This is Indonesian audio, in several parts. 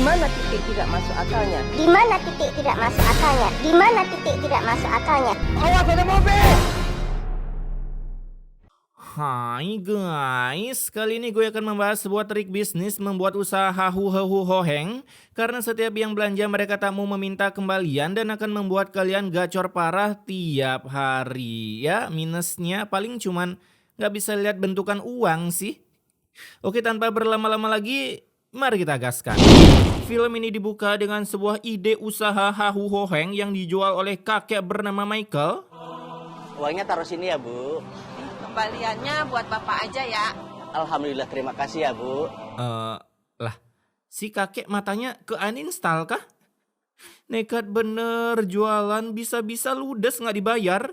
mana titik tidak masuk akalnya? Di mana titik tidak masuk akalnya? Di mana titik tidak masuk akalnya? Awas ada mobil! Hai guys, kali ini gue akan membahas sebuah trik bisnis membuat usaha hoheng. Karena setiap yang belanja mereka tak mau meminta kembalian dan akan membuat kalian gacor parah tiap hari. Ya minusnya paling cuman gak bisa lihat bentukan uang sih. Oke, tanpa berlama-lama lagi, mari kita gaskan. Film ini dibuka dengan sebuah ide usaha hoheng yang dijual oleh kakek bernama Michael. Uangnya taruh sini ya, Bu. Kembaliannya buat Bapak aja ya. Alhamdulillah, terima kasih ya, Bu. Lah, si kakek matanya ke uninstall kah? Nekat bener jualan, bisa-bisa ludes nggak dibayar.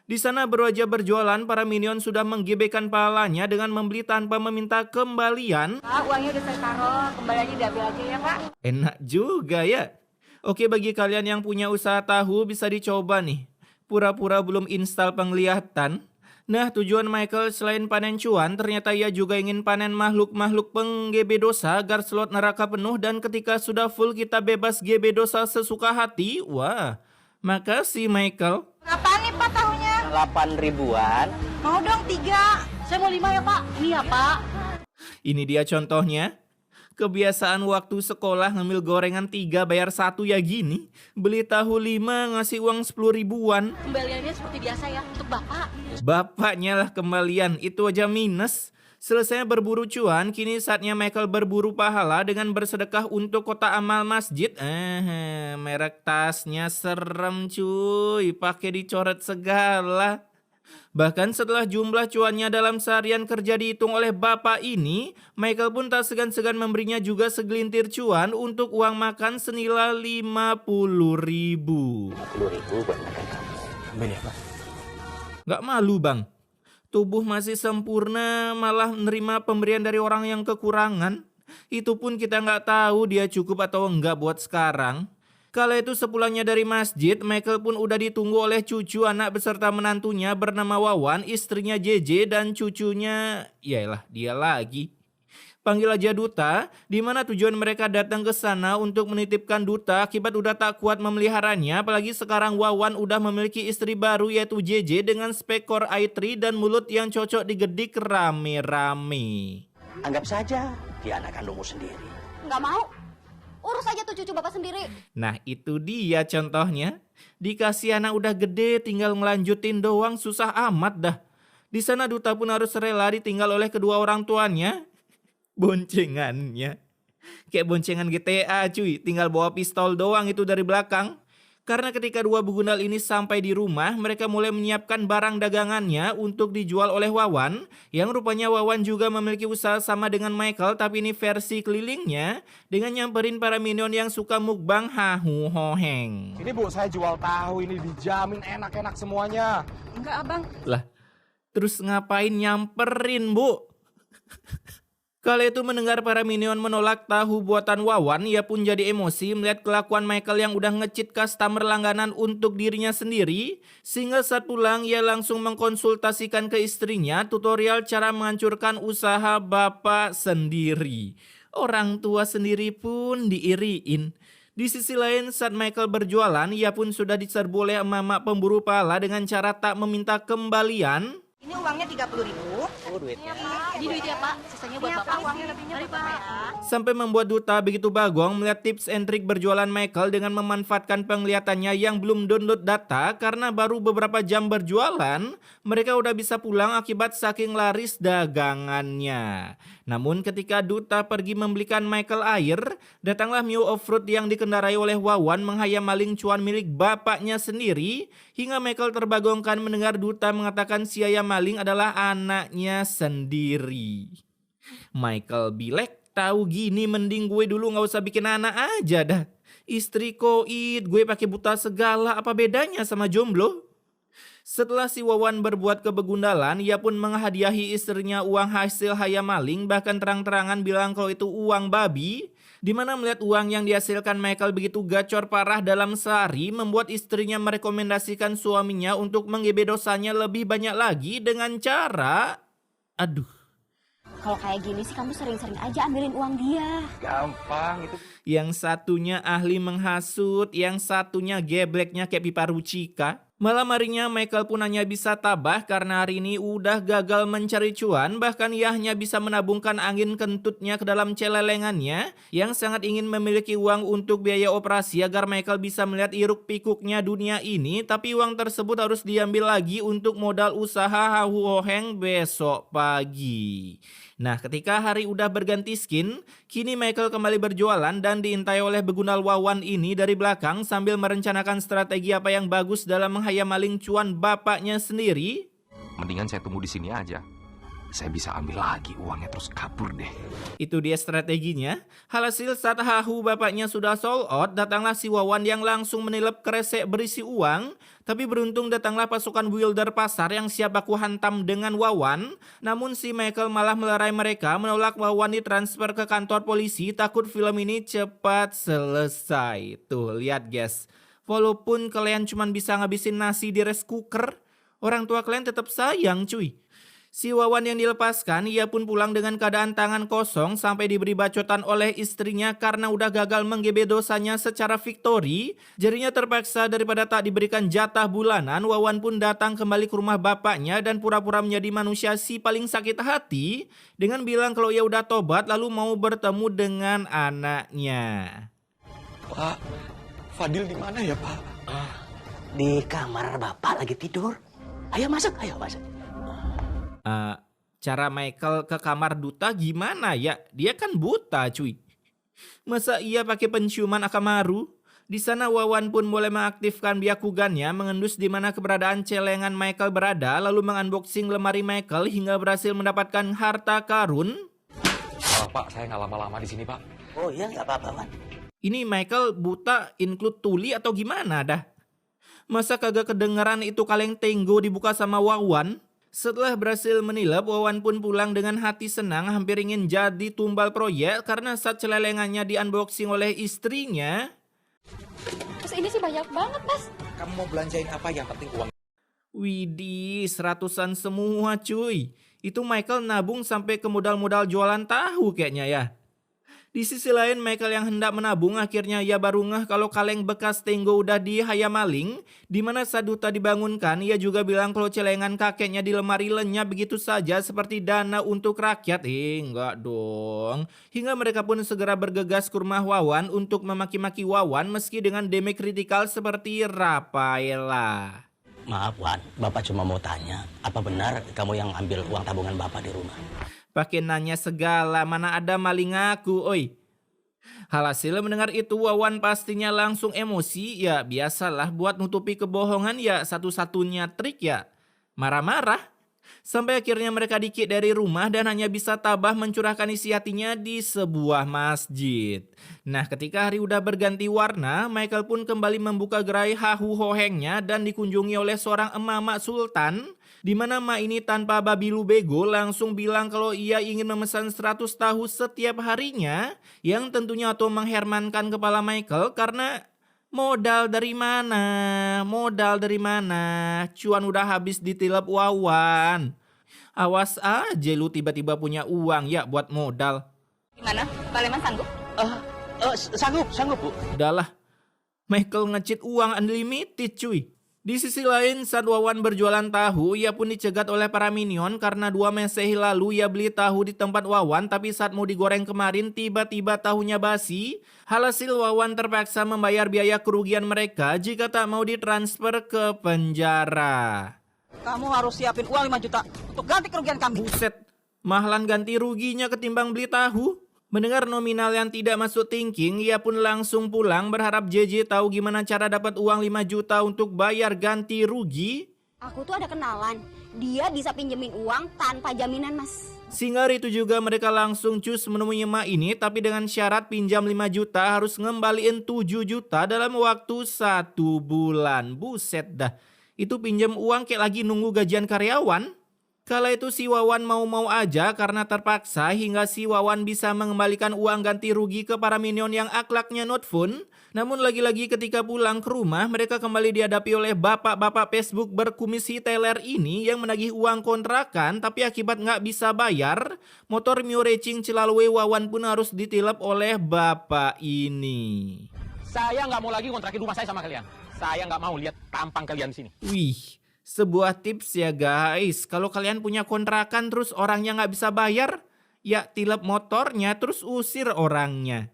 Di sana berwajah berjualan, para minion sudah menggebekan palanya dengan membeli tanpa meminta kembalian. Pak, uangnya udah saya taruh, kembaliannya diambil aja ya Pak. Enak juga ya. Oke, bagi kalian yang punya usaha tahu bisa dicoba nih. Pura-pura belum install penglihatan. Nah, tujuan Michael selain panen cuan, ternyata ia juga ingin panen makhluk-makhluk penggebe dosa agar slot neraka penuh dan ketika sudah full kita bebas GB dosa sesuka hati. Wah, makasih Michael. Berapa nih Pak tahunya? 8 ribuan. Mau dong 3. Saya mau 5 ya Pak. Ini ya Pak. Ini dia contohnya. Kebiasaan waktu sekolah ngambil gorengan 3 bayar 1 ya gini. Beli tahu 5 ngasih uang 10 ribuan. Kembaliannya seperti biasa ya untuk Bapak. Bapaknya lah kembalian, itu aja minus. Selesai berburu cuan, kini saatnya Michael berburu pahala dengan bersedekah untuk kota amal masjid. Merek tasnya serem cuy, pakai dicoret segala. Bahkan setelah jumlah cuannya dalam seharian kerja dihitung oleh bapak ini, Michael pun tak segan-segan memberinya juga segelintir cuan untuk uang makan senilai 50 ribu. 50 ribu buat makan kamu. Ambil ya, Pak. Gak malu bang? Tubuh masih sempurna malah menerima pemberian dari orang yang kekurangan. Itu pun kita nggak tahu dia cukup atau enggak buat sekarang. Kala itu sepulangnya dari masjid, Michael pun udah ditunggu oleh cucu anak beserta menantunya bernama Wawan, istrinya JJ dan cucunya, yaelah dia lagi. Panggil aja duta, di mana tujuan mereka datang ke sana untuk menitipkan duta akibat udah tak kuat memeliharanya, apalagi sekarang Wawan udah memiliki istri baru yaitu JJ dengan spek Core i3 dan mulut yang cocok digedik rame-rame. Anggap saja dia anak kandungmu sendiri. Nggak mau. Urus aja tuh cucu bapak sendiri. Nah itu dia contohnya. Dikasih anak udah gede tinggal ngelanjutin doang susah amat dah. Di sana duta pun harus rela ditinggal oleh kedua orang tuanya. Boncengannya kayak boncengan GTA cuy, tinggal bawa pistol doang itu dari belakang. Karena ketika dua begundal ini sampai di rumah, mereka mulai menyiapkan barang dagangannya untuk dijual oleh Wawan. Yang rupanya Wawan juga memiliki usaha sama dengan Michael, tapi ini versi kelilingnya dengan nyamperin para minion yang suka mukbang hoheng. Ini Bu, saya jual tahu ini dijamin enak-enak semuanya. Enggak Abang. Lah, terus ngapain nyamperin bu? Kala itu mendengar para minion menolak tahu buatan Wawan, ia pun jadi emosi melihat kelakuan Michael yang udah nge-cheat customer langganan untuk dirinya sendiri. Sehingga saat pulang ia langsung mengkonsultasikan ke istrinya tutorial cara menghancurkan usaha bapak sendiri. Orang tua sendiri pun diiriin. Di sisi lain saat Michael berjualan, ia pun sudah diserbu oleh emak-emak pemburu pala dengan cara tak meminta kembalian. Ini uangnya 30 ribu. Oh, duitnya. Ini duit ya Pak. Sisanya buat Bapak. Uangnya lebihnya buat Bapak ya. Sampai membuat duta begitu bagong melihat tips and trik berjualan Michael dengan memanfaatkan penglihatannya yang belum download data karena baru beberapa jam berjualan, mereka udah bisa pulang akibat saking laris dagangannya. Namun ketika duta pergi membelikan Michael air, datanglah Mio Offroad yang dikendarai oleh Wawan menghayam maling cuan milik bapaknya sendiri, hingga Michael terbagongkan mendengar duta mengatakan si ayam maling adalah anaknya sendiri. Michael bilek, tahu gini mending gue dulu gak usah bikin anak aja dah. Istri koid, gue pakai buta segala, apa bedanya sama jomblo? Setelah si Wawan berbuat kebegundalan, ia pun menghadiahi istrinya uang hasil hayam maling, bahkan terang-terangan bilang kalau itu uang babi. Dimana melihat uang yang dihasilkan Michael begitu gacor parah dalam sehari, membuat istrinya merekomendasikan suaminya untuk menggebe dosanya lebih banyak lagi dengan cara... Aduh, Kalau kayak gini sih kamu sering-sering aja ambilin uang dia. Gampang itu. Yang satunya ahli menghasut, yang satunya gebleknya kayak pipa rucika. Malam harinya Michael pun hanya bisa tabah karena hari ini udah gagal mencari cuan, bahkan ia hanya bisa menabungkan angin kentutnya ke dalam celelengannya yang sangat ingin memiliki uang untuk biaya operasi agar Michael bisa melihat iruk pikuknya dunia ini, tapi uang tersebut harus diambil lagi untuk modal usaha Hahu Oheng besok pagi. Nah, ketika hari udah berganti skin, kini Michael kembali berjualan dan diintai oleh begunal Wawan ini dari belakang sambil merencanakan strategi apa yang bagus dalam menghayam maling cuan bapaknya sendiri. Mendingan saya tunggu di sini aja. Saya bisa ambil lagi uangnya terus kabur deh. Itu dia strateginya. Hasil saat Hahu bapaknya sudah sold out, datanglah si Wawan yang langsung menilep kresek berisi uang. Tapi beruntung datanglah pasukan builder pasar yang siap baku hantam dengan Wawan. Namun si Michael malah melerai mereka, menolak Wawan ditransfer ke kantor polisi, takut film ini cepat selesai. Tuh, lihat guys. Walaupun kalian cuma bisa ngabisin nasi di rice cooker, orang tua kalian tetap sayang cuy. Si Wawan yang dilepaskan, ia pun pulang dengan keadaan tangan kosong sampai diberi bacotan oleh istrinya karena udah gagal menggebe dosanya secara victory. Jadinya terpaksa daripada tak diberikan jatah bulanan, Wawan pun datang kembali ke rumah bapaknya dan pura-pura menjadi manusia si paling sakit hati dengan bilang kalau ia udah tobat lalu mau bertemu dengan anaknya. Pak, Fadil di mana ya Pak? Di kamar bapak lagi tidur. Ayo masuk, ayo masuk. Cara Michael ke kamar duta gimana ya? Dia kan buta cuy. Masa ia pakai penciuman Akamaru? Di sana Wawan pun boleh mengaktifkan Byakugannya, mengendus di mana keberadaan celengan Michael berada, lalu mengunboxing lemari Michael hingga berhasil mendapatkan harta karun. Pak, saya nggak lama-lama di sini Pak. Oh iya, nggak apa-apa, Wan. Ini Michael buta include tuli atau gimana dah? Masa kagak kedengeran itu kaleng tenggo dibuka sama Wawan? Setelah berhasil menilap, Wawan pun pulang dengan hati senang, hampir ingin jadi tumbal proyek karena saat celelengannya di-unboxing oleh istrinya. Terus ini sih banyak banget, Mas. Kamu mau belanjain apa, yang penting uang. Widih, seratusan semua cuy. Itu Michael nabung sampai ke modal-modal jualan tahu kayaknya ya. Di sisi lain, Michael yang hendak menabung akhirnya ia baru ngeh kalau kaleng bekas tenggo udah dihayam maling. Dimana saat duta dibangunkan, ia juga bilang kalau celengan kakeknya di lemari lenyap begitu saja seperti dana untuk rakyat. Enggak dong. Hingga mereka pun segera bergegas ke rumah Wawan untuk memaki-maki Wawan meski dengan damage kritikal seperti Rafaela. Maaf, Wan. Bapak cuma mau tanya, apa benar kamu yang ambil uang tabungan bapak di rumah? Pakai nanya segala, mana ada maling aku, oi. Hasil mendengar itu Wawan pastinya langsung emosi, ya biasalah buat nutupi kebohongan ya satu-satunya trik ya. Marah-marah. Sampai akhirnya mereka dikit dari rumah dan hanya bisa tabah mencurahkan isi hatinya di sebuah masjid. Nah, ketika hari udah berganti warna, Michael pun kembali membuka gerai Hahu Ohengnya dan dikunjungi oleh seorang emak-emak sultan. Di mana emak ini tanpa babi lu bego langsung bilang kalau ia ingin memesan 100 tahu setiap harinya. Yang tentunya atau menghermankan kepala Michael karena modal dari mana? Modal dari mana? Cuan udah habis ditilap Wawan. Awas aja lu tiba-tiba punya uang ya buat modal. Gimana? Pak Leman sanggup? Sanggup, Bu. Udahlah, Michael ngecit uang unlimited cuy. Di sisi lain, saat Wawan berjualan tahu, ia pun dicegat oleh para minion karena 2 Masehi lalu ia beli tahu di tempat Wawan, tapi saat mau digoreng kemarin tiba-tiba tahunya basi. Hasil Wawan terpaksa membayar biaya kerugian mereka jika tak mau ditransfer ke penjara. Kamu harus siapin uang 5 juta untuk ganti kerugian kami. Buset, mahalan ganti ruginya ketimbang beli tahu. Mendengar nominal yang tidak masuk thinking, ia pun langsung pulang berharap JJ tahu gimana cara dapat uang 5 juta untuk bayar ganti rugi. Aku tuh ada kenalan. Dia bisa pinjemin uang tanpa jaminan, Mas. Sehingga itu juga mereka langsung cus menemui emak ini, tapi dengan syarat pinjam 5 juta harus ngembaliin 7 juta dalam waktu 1 bulan. Buset dah, itu pinjam uang kayak lagi nunggu gajian karyawan. Kala itu si Wawan mau-mau aja karena terpaksa hingga si Wawan bisa mengembalikan uang ganti rugi ke para minion yang akhlaknya not fun. Namun lagi-lagi ketika pulang ke rumah mereka kembali dihadapi oleh bapak-bapak Facebook berkumis Hitler ini yang menagih uang kontrakan tapi akibat nggak bisa bayar, motor Mio Racing Cilalwe Wawan pun harus ditilep oleh bapak ini. Saya nggak mau lagi kontrakin rumah saya sama kalian. Saya nggak mau lihat tampang kalian di sini. Wih. Sebuah tips ya guys, kalau kalian punya kontrakan terus orangnya nggak bisa bayar, ya tilep motornya terus usir orangnya.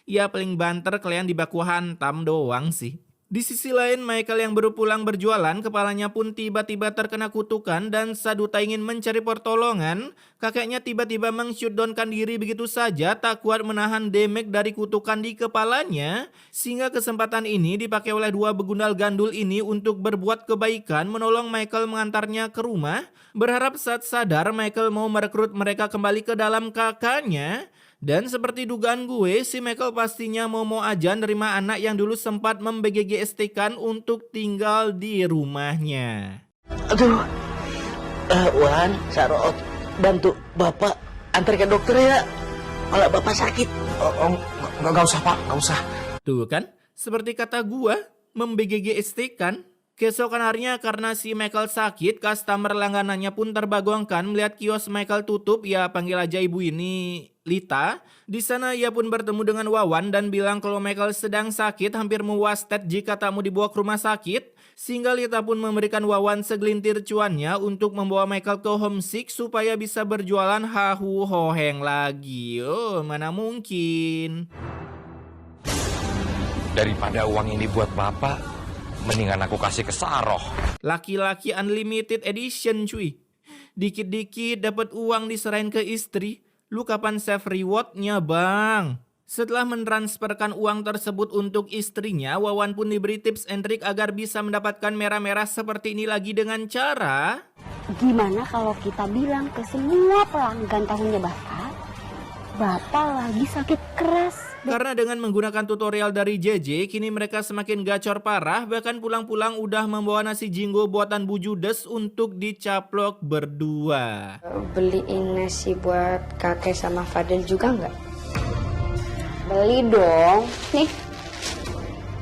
Ya paling banter kalian di baku hantam doang sih. Di sisi lain Michael yang baru pulang berjualan, kepalanya pun tiba-tiba terkena kutukan dan Saduta ingin mencari pertolongan. Kakeknya tiba-tiba meng-shutdownkan diri begitu saja tak kuat menahan damage dari kutukan di kepalanya. Sehingga kesempatan ini dipakai oleh dua begundal gandul ini untuk berbuat kebaikan menolong Michael mengantarnya ke rumah. Berharap saat sadar Michael mau merekrut mereka kembali ke dalam kakaknya. Dan seperti dugaan gue, si Michael pastinya mau aja nerima anak yang dulu sempat membGGST-kan untuk tinggal di rumahnya. Aduh, Wan, Sarot, bantu Bapak antar ke dokter ya. Kalau Bapak sakit. Nggak usah Pak, nggak usah. Tuh kan, seperti kata gua, membGGST-kan. Keesokan harinya karena si Michael sakit, customer langganannya pun terbagongkan melihat kios Michael tutup, ya panggil aja ibu ini Lita. Di sana ia pun bertemu dengan Wawan dan bilang kalau Michael sedang sakit, hampir mewastet jika tak mau dibawa ke rumah sakit. Sehingga Lita pun memberikan Wawan segelintir cuannya untuk membawa Michael ke homesick supaya bisa berjualan hahu hoheng lagi. Oh, mana mungkin. Daripada uang ini buat Bapak, mendingan aku kasih ke Saroh. Laki-laki unlimited edition cuy. Dikit-dikit dapat uang diserahin ke istri. Lu kapan save rewardnya bang? Setelah mentransferkan uang tersebut untuk istrinya, Wawan pun diberi tips and trick agar bisa mendapatkan merah-merah seperti ini lagi dengan cara... Gimana kalau kita bilang ke semua pelanggan tahunya Bapak lagi sakit keras. Karena dengan menggunakan tutorial dari JJ, kini mereka semakin gacor parah, bahkan pulang-pulang udah membawa nasi jinggo buatan Bu Judes untuk dicaplok berdua. Beliin nasi buat kakek sama Fadel juga nggak? Beli dong. Nih,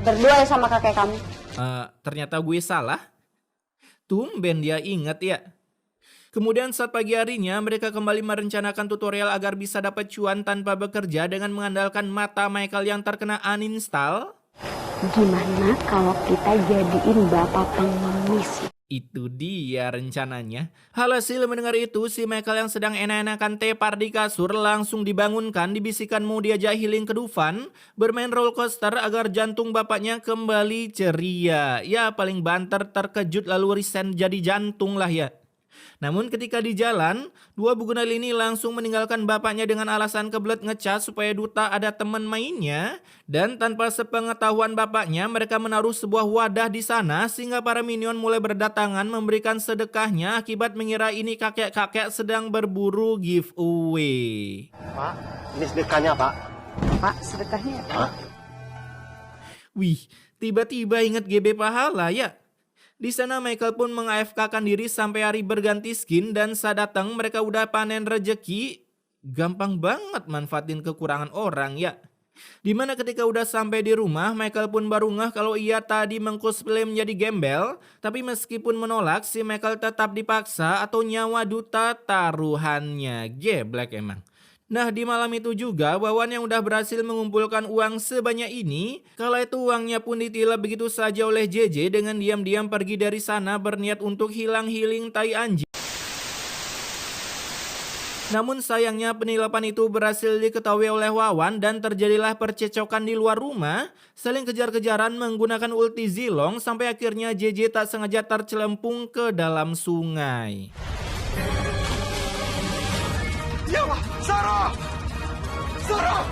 berdua ya sama kakek kamu. Ternyata gue salah. Tumben dia inget ya. Kemudian saat pagi harinya mereka kembali merencanakan tutorial agar bisa dapat cuan tanpa bekerja dengan mengandalkan mata Michael yang terkena uninstall. Gimana kalau kita jadiin bapak pengemis? Itu dia rencananya. Hasil mendengar itu, si Michael yang sedang enak-enakan tepar di kasur langsung dibangunkan, dibisikkan mau diajak healing ke Dufan, bermain roller coaster agar jantung bapaknya kembali ceria. Ya paling banter terkejut lalu resign jadi jantung lah ya. Namun ketika di jalan, dua begundal ini langsung meninggalkan bapaknya dengan alasan kebelet ngecas supaya Duta ada teman mainnya. Dan tanpa sepengetahuan bapaknya, mereka menaruh sebuah wadah di sana sehingga para minion mulai berdatangan memberikan sedekahnya akibat mengira ini kakek-kakek sedang berburu giveaway. Pak, ini sedekahnya Pak. Pak, sedekahnya. Pak. Wih, tiba-tiba inget GB pahala ya. Di sana Michael pun meng-AFK-kan diri sampai hari berganti skin dan saat datang mereka udah panen rejeki. Gampang banget manfaatin kekurangan orang ya. Dimana ketika udah sampai di rumah, Michael pun baru ngeh kalau ia tadi mengcosplay menjadi gembel. Tapi meskipun menolak, si Michael tetap dipaksa atau nyawa Duta taruhannya. Geblek emang. Nah di malam itu juga Wawan yang udah berhasil mengumpulkan uang sebanyak ini, kala itu uangnya pun ditilap begitu saja oleh JJ dengan diam-diam pergi dari sana berniat untuk hilang healing tai anjing. Namun sayangnya penilapan itu berhasil diketahui oleh Wawan dan terjadilah percecokan di luar rumah, saling kejar-kejaran menggunakan ulti Zilong sampai akhirnya JJ tak sengaja tercelempung ke dalam sungai. Ya Allah, Sarah! Sarah!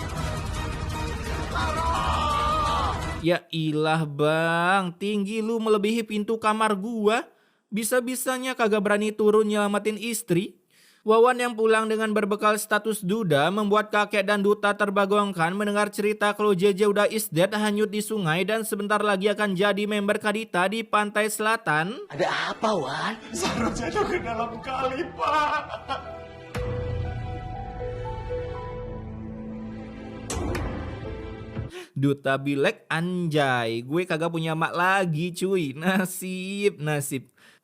Ya ilah bang, tinggi lu melebihi pintu kamar gua. Bisa-bisanya kagak berani turun nyelamatin istri. Wawan yang pulang dengan berbekal status duda membuat kakek dan Duta terbagongkan mendengar cerita kalau JJ udah is dead hanyut di sungai dan sebentar lagi akan jadi member Kadita di pantai selatan. Ada apa, Wan? Sarah jatuh ke dalam kali, Pak. Duta bilek anjay, gue kagak punya mak lagi cuy, nasib.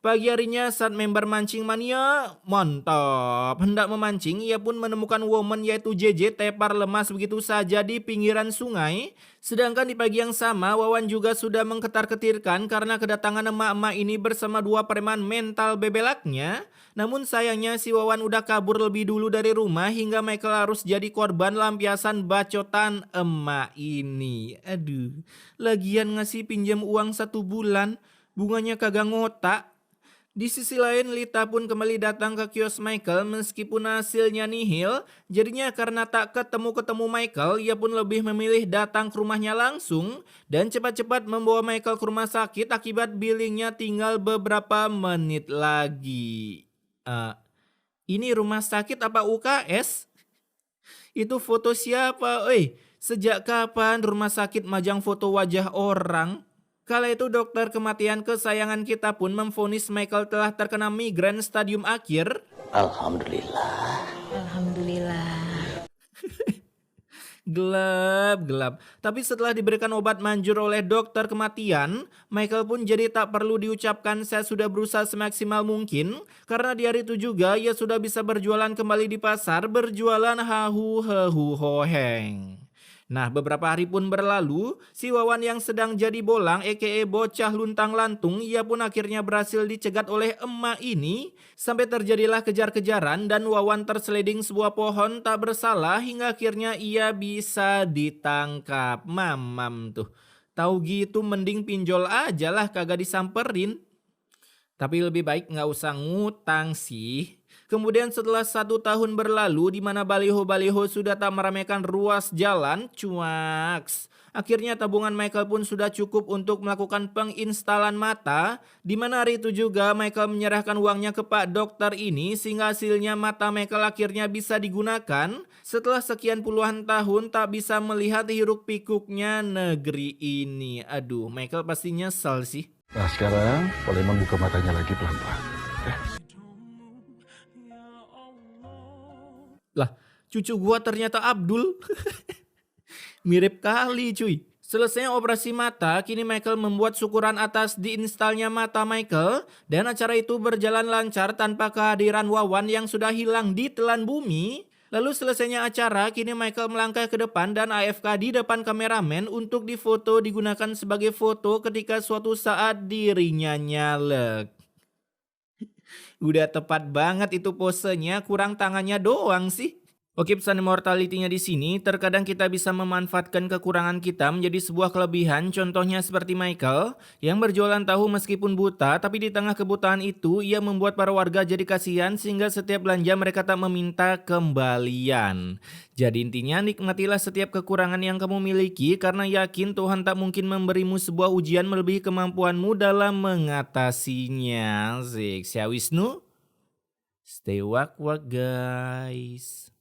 Pagi harinya saat member mancing mania, mantap. Hendak memancing, ia pun menemukan woman yaitu JJ tepar lemas begitu saja di pinggiran sungai. Sedangkan di pagi yang sama, Wawan juga sudah mengketar-ketirkan karena kedatangan emak-emak ini bersama dua preman mental bebelaknya. Namun sayangnya si Wawan udah kabur lebih dulu dari rumah hingga Michael harus jadi korban lampiasan bacotan emak ini. Aduh, lagian ngasih pinjam uang 1 bulan, bunganya kagak ngotak. Di sisi lain, Lita pun kembali datang ke kios Michael meskipun hasilnya nihil. Jadinya karena tak ketemu Michael, ia pun lebih memilih datang ke rumahnya langsung dan cepat-cepat membawa Michael ke rumah sakit akibat billingnya tinggal beberapa menit lagi. Ini rumah sakit apa UKS? Itu foto siapa? Sejak kapan rumah sakit majang foto wajah orang? Kala itu dokter kematian kesayangan kita pun memvonis Michael telah terkena migrain stadium akhir. Alhamdulillah. Gelap. Tapi setelah diberikan obat manjur oleh dokter kematian, Michael pun jadi tak perlu diucapkan saya sudah berusaha semaksimal mungkin. Karena di hari itu juga ia sudah bisa berjualan kembali di pasar, berjualan hahu hoheng. Nah, beberapa hari pun berlalu, si Wawan yang sedang jadi bolang aka bocah luntang lantung, ia pun akhirnya berhasil dicegat oleh emak ini. Sampai terjadilah kejar-kejaran dan Wawan terseleding sebuah pohon tak bersalah hingga akhirnya ia bisa ditangkap. Mamam tuh, tahu gitu mending pinjol aja lah kagak disamperin. Tapi lebih baik nggak usah ngutang sih. Kemudian setelah 1 tahun berlalu di mana baliho-baliho sudah tak meramaikan ruas jalan, cuaks. Akhirnya tabungan Michael pun sudah cukup untuk melakukan penginstalan mata. Di mana hari itu juga Michael menyerahkan uangnya ke Pak Dokter ini sehingga hasilnya mata Michael akhirnya bisa digunakan. Setelah sekian puluhan tahun tak bisa melihat hiruk pikuknya negeri ini. Aduh, Michael pasti nyesel sih. Nah sekarang boleh membuka matanya lagi pelan-pelan. Lah, cucu gua ternyata Abdul. Mirip kali cuy. Selesai operasi mata, kini Michael membuat syukuran atas diinstalnya mata Michael. Dan acara itu berjalan lancar tanpa kehadiran Wawan yang sudah hilang di telan bumi. Lalu selesainya acara, kini Michael melangkah ke depan dan AFK di depan kameramen untuk difoto digunakan sebagai foto ketika suatu saat dirinya nyalek. Udah tepat banget itu posenya, kurang tangannya doang sih. Oke, pesan immortality-nya di sini, terkadang kita bisa memanfaatkan kekurangan kita menjadi sebuah kelebihan. Contohnya seperti Michael yang berjualan tahu meskipun buta, tapi di tengah kebutaan itu ia membuat para warga jadi kasihan sehingga setiap belanja mereka tak meminta kembalian. Jadi intinya nikmatilah setiap kekurangan yang kamu miliki karena yakin Tuhan tak mungkin memberimu sebuah ujian melebihi kemampuanmu dalam mengatasinya. Zik, Sia Wisnu, stay wak-wak guys.